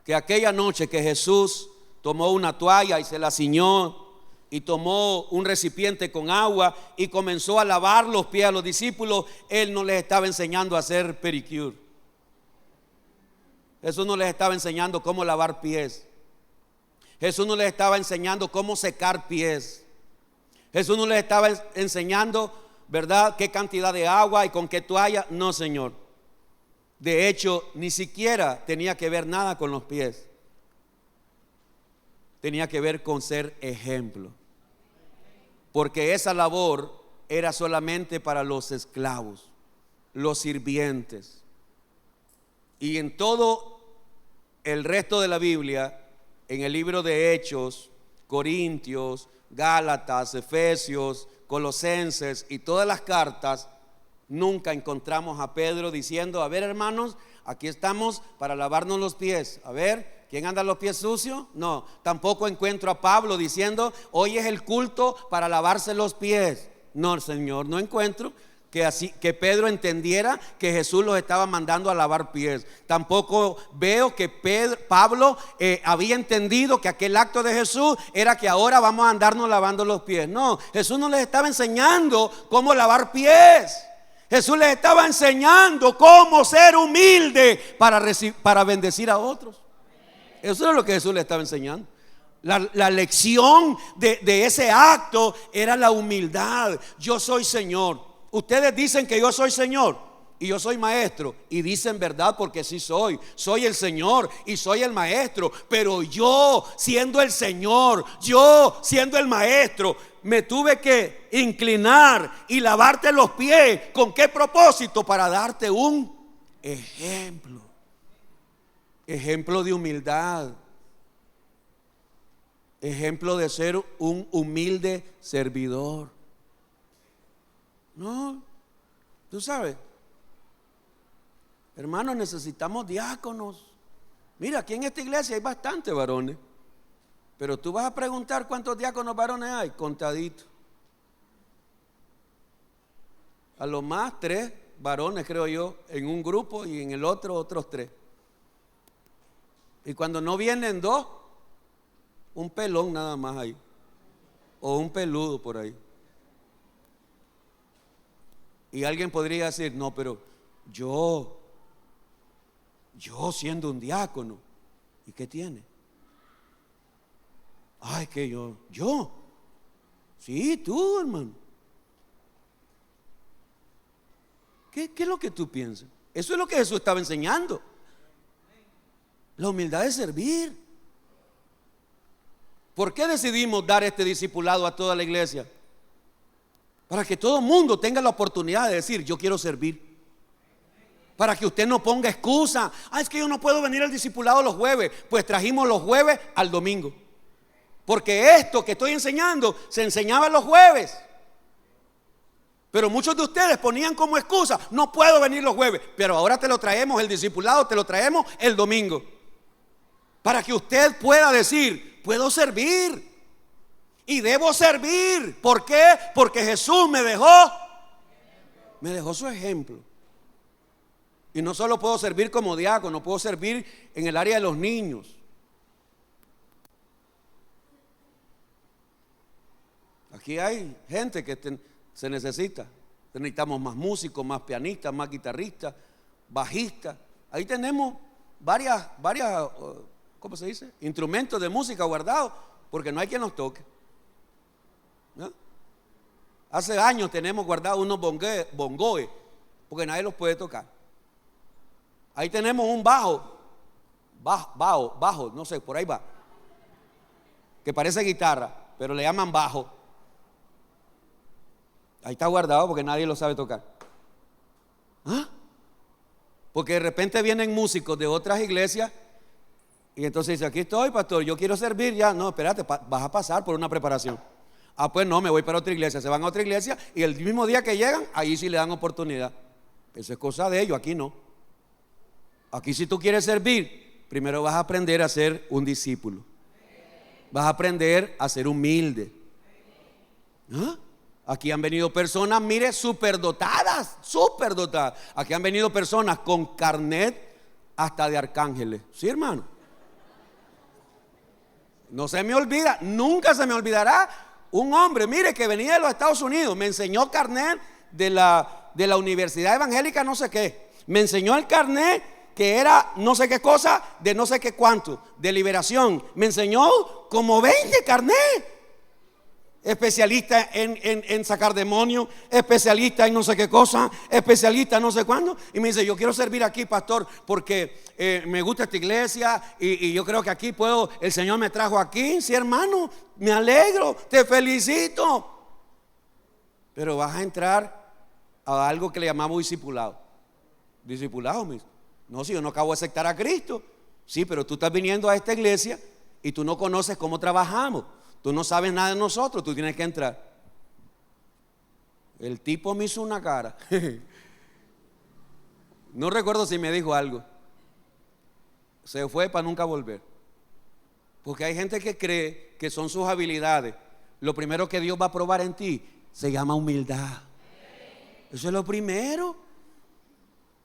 A: que aquella noche que Jesús tomó una toalla y se la ciñó, y tomó un recipiente con agua y comenzó a lavar los pies a los discípulos, Él no les estaba enseñando a hacer pedicure. Jesús no les estaba enseñando cómo lavar pies. Jesús no les estaba enseñando cómo secar pies. Jesús no les estaba enseñando, ¿verdad?, qué cantidad de agua y con qué toalla. No, Señor. De hecho, ni siquiera tenía que ver nada con los pies. Tenía que ver con ser ejemplo. Porque esa labor era solamente para los esclavos, los sirvientes. Y en todo el resto de la Biblia, en el libro de Hechos, Corintios, Gálatas, Efesios, Colosenses y todas las cartas, nunca encontramos a Pedro diciendo: a ver, hermanos, aquí estamos para lavarnos los pies. A ver, ¿quién anda los pies sucios? No, tampoco encuentro a Pablo diciendo: hoy es el culto para lavarse los pies. No, Señor, no encuentro que Pedro entendiera que Jesús los estaba mandando a lavar pies. Tampoco veo que Pablo había entendido que aquel acto de Jesús era que ahora vamos a andarnos lavando los pies. No, Jesús no les estaba enseñando cómo lavar pies. Jesús les estaba enseñando cómo ser humilde para bendecir a otros. Eso es lo que Jesús les estaba enseñando. La lección de ese acto era la humildad. Yo soy Señor. Ustedes dicen que yo soy Señor y yo soy maestro, y dicen verdad, porque sí soy el Señor y soy el maestro. Pero yo, siendo el Señor, yo siendo el maestro, me tuve que inclinar y lavarte los pies. ¿Con qué propósito? Para darte un ejemplo. Ejemplo de humildad. Ejemplo de ser un humilde servidor. No, tú sabes, hermanos, necesitamos diáconos. Mira, aquí en esta iglesia hay bastantes varones, pero tú vas a preguntar cuántos diáconos varones hay, contadito. A lo más 3 varones, creo yo, en un grupo, y en el otro otros 3. Y cuando no vienen 2, un pelón nada más ahí, o un peludo por ahí. Y alguien podría decir: no, pero yo siendo un diácono, ¿y qué tiene? Ay, que yo, sí, tú, hermano. ¿Qué es lo que tú piensas? Eso es lo que Jesús estaba enseñando. La humildad de servir. ¿Por qué decidimos dar este discipulado a toda la iglesia? Para que todo el mundo tenga la oportunidad de decir: yo quiero servir. Para que usted no ponga excusa: es que yo no puedo venir al discipulado los jueves. Pues trajimos los jueves al domingo, porque esto que estoy enseñando se enseñaba los jueves. Pero muchos de ustedes ponían como excusa: no puedo venir los jueves. Pero ahora te lo traemos, el discipulado te lo traemos el domingo, para que usted pueda decir: puedo servir. Y debo servir. ¿Por qué? Porque Jesús me dejó su ejemplo. Y no solo puedo servir como diácono, puedo servir en el área de los niños. Aquí hay gente que se necesita. Necesitamos más músicos, más pianistas, más guitarristas, bajistas. Ahí tenemos varias, ¿cómo se dice? Instrumentos de música guardados, porque no hay quien los toque, ¿no? Hace años tenemos guardados unos bongoes, porque nadie los puede tocar. Ahí tenemos un bajo, no sé, por ahí va, que parece guitarra, pero le llaman bajo. Ahí está guardado porque nadie lo sabe tocar. ¿Ah? Porque de repente vienen músicos de otras iglesias y entonces dice: aquí estoy, pastor, yo quiero servir ya. No, espérate, vas a pasar por una preparación. Ah, pues no, me voy para otra iglesia. Se van a otra iglesia y el mismo día que llegan, ahí sí le dan oportunidad. Eso es cosa de ellos, aquí no. Aquí, si tú quieres servir, primero vas a aprender a ser un discípulo. Vas a aprender a ser humilde. ¿Ah? Aquí han venido personas, mire, superdotadas. Aquí han venido personas con carnet hasta de arcángeles. ¿Sí, hermano? No se me olvida, nunca se me olvidará un hombre, mire, que venía de los Estados Unidos. Me enseñó carnet de la Universidad Evangélica no sé qué. Me enseñó el carnet que era no sé qué cosa, de no sé qué cuánto, de liberación. Me enseñó como 20 carnet. Especialista en sacar demonios, especialista en no sé qué cosa, especialista en no sé cuándo. Y me dice: yo quiero servir aquí, pastor, porque me gusta esta iglesia y yo creo que aquí puedo, el Señor me trajo aquí. Sí, hermano, me alegro, te felicito. Pero vas a entrar a algo que le llamamos discipulado. Discipulado, mismo. No, si yo no acabo de aceptar a Cristo. Sí, pero tú estás viniendo a esta iglesia y tú no conoces cómo trabajamos. Tú no sabes nada de nosotros, tú tienes que entrar. El tipo me hizo una cara. No recuerdo si me dijo algo. Se fue para nunca volver. Porque hay gente que cree que son sus habilidades. Lo primero que Dios va a probar en ti se llama humildad. Eso es lo primero.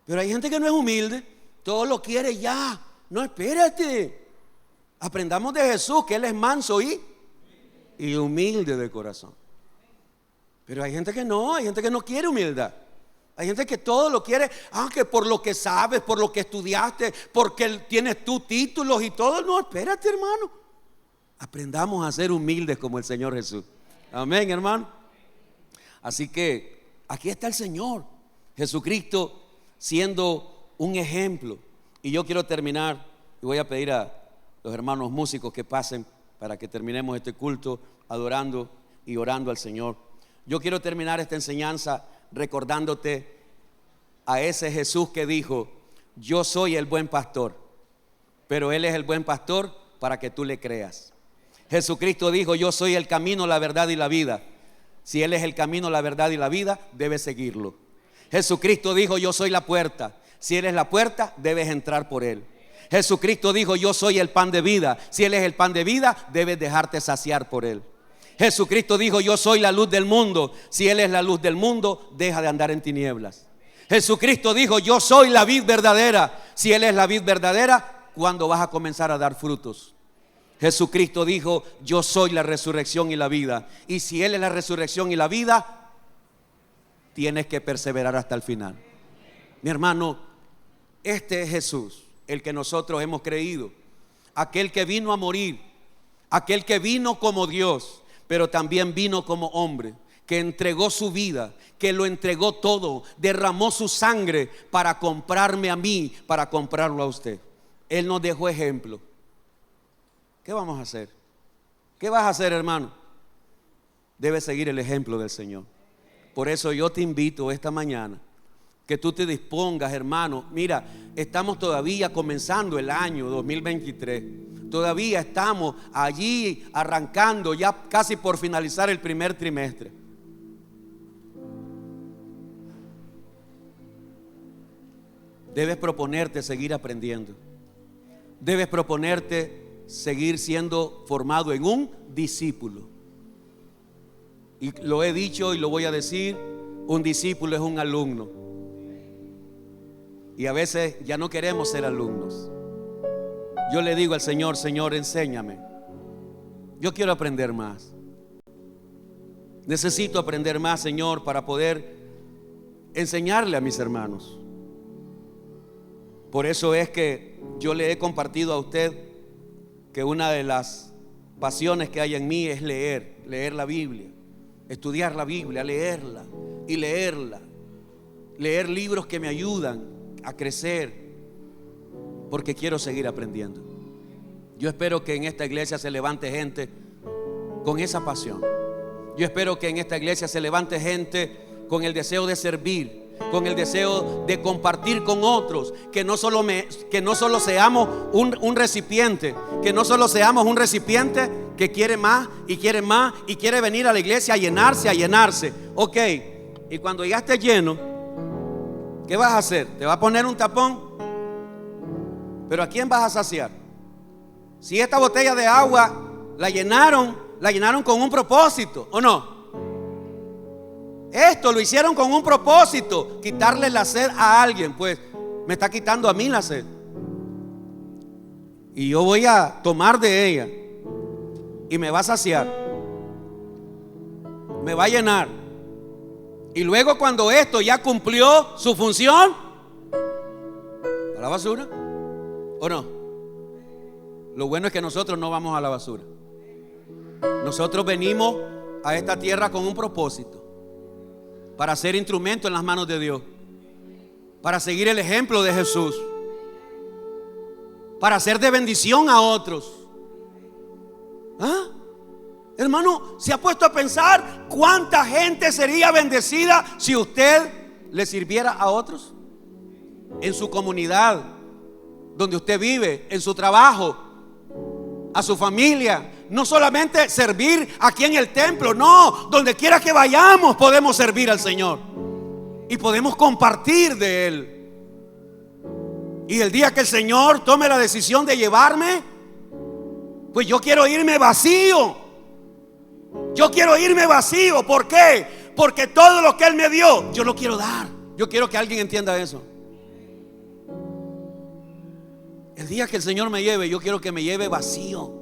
A: Pero hay gente que no es humilde. Todo lo quiere ya. No, espérate. Aprendamos de Jesús, que Él es manso y humilde de corazón. Pero hay gente que no quiere humildad. Hay gente que todo lo quiere, que por lo que sabes, por lo que estudiaste, porque tienes tus títulos y todo. No, espérate, hermano. Aprendamos a ser humildes como el Señor Jesús. Amén, hermano. Así que aquí está el Señor Jesucristo siendo un ejemplo. Y yo quiero terminar, y voy a pedir a los hermanos músicos que pasen para que terminemos este culto adorando y orando al Señor. Yo quiero terminar esta enseñanza recordándote a ese Jesús que dijo: yo soy el buen pastor, pero Él es el buen pastor para que tú le creas. Jesucristo dijo: yo soy el camino, la verdad y la vida. Si Él es el camino, la verdad y la vida, debes seguirlo. Jesucristo dijo: yo soy la puerta. Si Él es la puerta, debes entrar por Él. Jesucristo dijo: yo soy el pan de vida. Si Él es el pan de vida, debes dejarte saciar por Él. Jesucristo dijo: yo soy la luz del mundo. Si Él es la luz del mundo, deja de andar en tinieblas. Jesucristo dijo: yo soy la vid verdadera. Si Él es la vid verdadera, ¿cuándo vas a comenzar a dar frutos? Jesucristo dijo: yo soy la resurrección y la vida. Y si Él es la resurrección y la vida, tienes que perseverar hasta el final. Mi hermano, este es Jesús, el que nosotros hemos creído, aquel que vino a morir, aquel que vino como Dios, pero también vino como hombre, que entregó su vida, que lo entregó todo, derramó su sangre para comprarme a mí, para comprarlo a usted. Él nos dejó ejemplo. ¿Qué vamos a hacer? ¿Qué vas a hacer, hermano? Debes seguir el ejemplo del Señor. Por eso yo te invito esta mañana que tú te dispongas, hermano. Mira, estamos todavía comenzando el año 2023. Todavía estamos allí arrancando, ya casi por finalizar el primer trimestre. Debes proponerte seguir aprendiendo. Debes proponerte seguir siendo formado en un discípulo. Y lo he dicho y lo voy a decir, un discípulo es un alumno. Y a veces ya no queremos ser alumnos. Yo le digo al Señor: Señor, enséñame. Yo quiero aprender más. Necesito aprender más, Señor, para poder enseñarle a mis hermanos. Por eso es que yo le he compartido a usted que una de las pasiones que hay en mí es leer la Biblia, estudiar la Biblia, leerla y leerla, leer libros que me ayudan a crecer, porque quiero seguir aprendiendo. Yo espero que en esta iglesia se levante gente con esa pasión. Yo espero que en esta iglesia se levante gente con el deseo de servir, con el deseo de compartir con otros, que no solo seamos un recipiente, que no solo seamos un recipiente que quiere más y quiere más y quiere venir a la iglesia a llenarse. Ok, y cuando ya esté lleno, ¿qué vas a hacer? ¿Te va a poner un tapón? ¿Pero a quién vas a saciar? Si esta botella de agua la llenaron con un propósito, ¿o no? Esto lo hicieron con un propósito, quitarle la sed a alguien. Pues me está quitando a mí la sed, y yo voy a tomar de ella y me va a saciar, me va a llenar. Y luego, cuando esto ya cumplió su función, ¿a la basura o no? Lo bueno es que nosotros no vamos a la basura. Nosotros venimos a esta tierra con un propósito, para ser instrumento en las manos de Dios, para seguir el ejemplo de Jesús, para ser de bendición a otros. ¿Ah? Hermano, ¿se ha puesto a pensar cuánta gente sería bendecida si usted le sirviera a otros? En su comunidad, donde usted vive, en su trabajo, a su familia. No solamente servir aquí en el templo, no, donde quiera que vayamos podemos servir al Señor y podemos compartir de Él. Y el día que el Señor tome la decisión de llevarme, pues yo quiero irme vacío. Yo quiero irme vacío. ¿Por qué? Porque todo lo que Él me dio, yo lo quiero dar. Yo quiero que alguien entienda eso. El día que el Señor me lleve, yo quiero que me lleve vacío,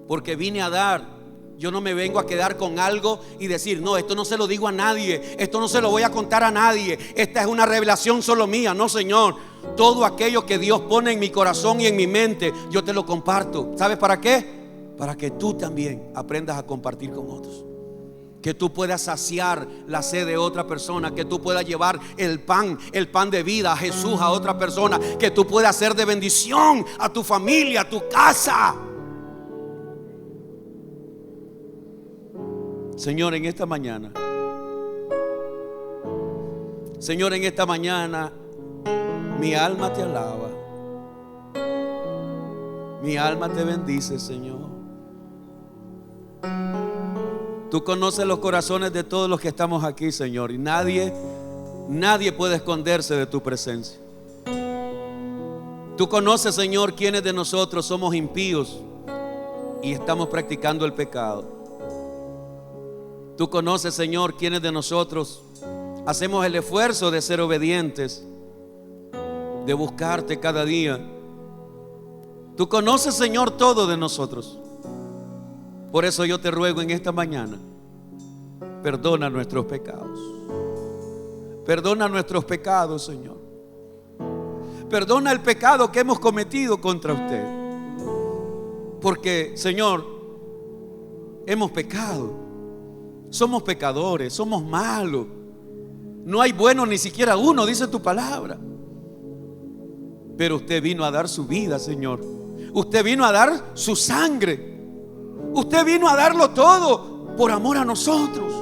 A: porque vine a dar. Yo no me vengo a quedar con algo y decir: no, esto no se lo digo a nadie, esto no se lo voy a contar a nadie, esta es una revelación solo mía. No, Señor, todo aquello que Dios pone en mi corazón y en mi mente, yo te lo comparto. ¿Sabes para qué? Para que tú también aprendas a compartir con otros, que tú puedas saciar la sed de otra persona, que tú puedas llevar el pan de vida a Jesús a otra persona, que tú puedas ser de bendición a tu familia, a tu casa. Señor, en esta mañana, Señor, en esta mañana, mi alma te alaba, mi alma te bendice, Señor. Tú conoces los corazones de todos los que estamos aquí, Señor, y nadie puede esconderse de tu presencia. Tú conoces, Señor, quiénes de nosotros somos impíos y estamos practicando el pecado. Tú conoces, Señor, quiénes de nosotros hacemos el esfuerzo de ser obedientes, de buscarte cada día. Tú conoces, Señor, todo de nosotros. Por eso yo te ruego en esta mañana, perdona nuestros pecados. Perdona nuestros pecados, Señor. Perdona el pecado que hemos cometido contra usted. Porque, Señor, hemos pecado. Somos pecadores, somos malos. No hay bueno ni siquiera uno, dice tu palabra. Pero usted vino a dar su vida, Señor. Usted vino a dar su sangre. Usted vino a darlo todo por amor a nosotros.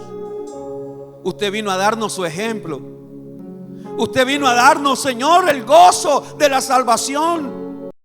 A: Usted vino a darnos su ejemplo. Usted vino a darnos, Señor, el gozo de la salvación.